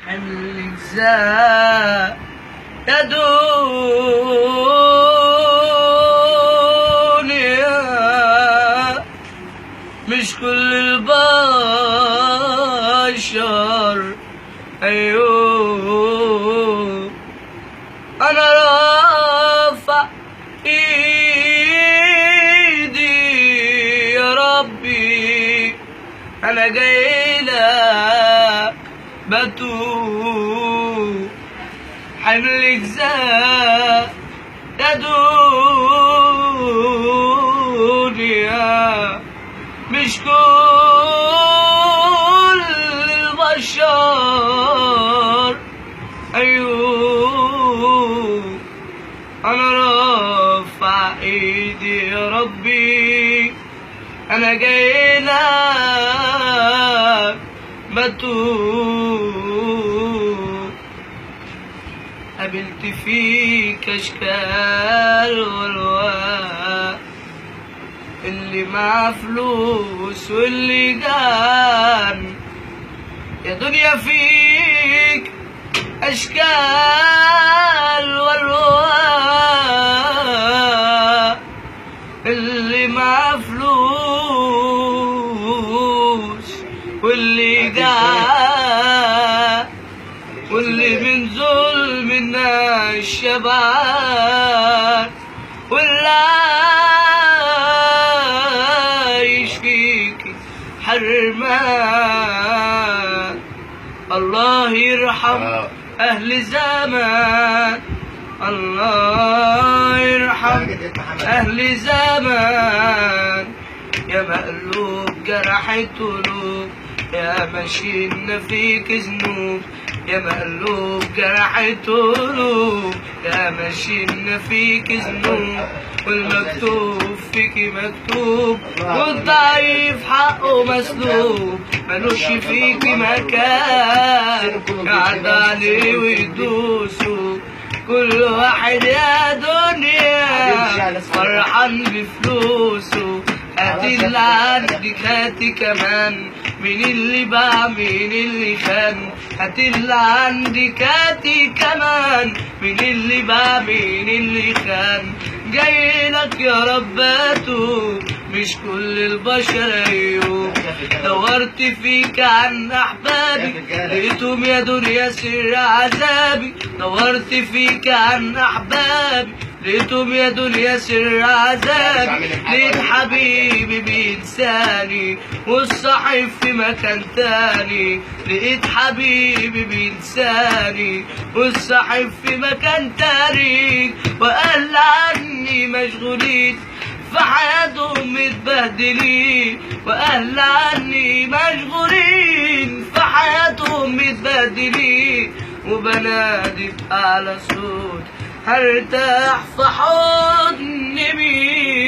حملك زاد يا دنيا، مش كل البشر أيوه. أنا رافع إيدي يا ربي، أنا جايلك بتوب. حملك زاد يا دنيا، مش كل البشر أيوه. أنا رافع إيدي يا ربي، أنا جايلك بتوب. قابلت فيك أشكال والوان، اللي معاه فلوس واللي جان. يا دنيا فيك أشكال والوان، اللي معاه فلوس واللي جان، واللي من ظلم الناس شبعان، واللي عايش فيك حرمان. الله يرحم أهل زمان، الله يرحم أهل زمان. يا مقلوب جرحت قلوب، يا ماشينا فيك ذنوب. يا مقلوب جرحت قلوب، يا ماشينا فيك ذنوب. والمكتوب فيكي مكتوب، والضعيف حقه مسلوب. ملوش فيكي مكان، قعد عليه ويدوسوا كل واحد يا دنيا فرحان بفلوسه. هاتي اللي عندك هاتي كمان، مين اللي باع مين اللي خان. هاتي اللي عندك هاتي كمان، مين اللي باع مين اللي خان. جايلك يا رباتو، مش كل البشر أيوه. دورت فيك عن أحبابي، لقيتهم يا دنيا سر عذابي. دورت فيك عن أحبابي، لقيتهم يا دنيا سر عذابي. لقيت حبيبي بينساني والصاحب في مكان تاني. لقيت حبيبي بينساني والصاحب في مكان تاني. وقال عني مشغولين في حياتهم متبهدلين، وأهل عني مشغولين في حياتهم متبهدلين. وبنادي بأعلى صوت، هرتاح في حضن مين؟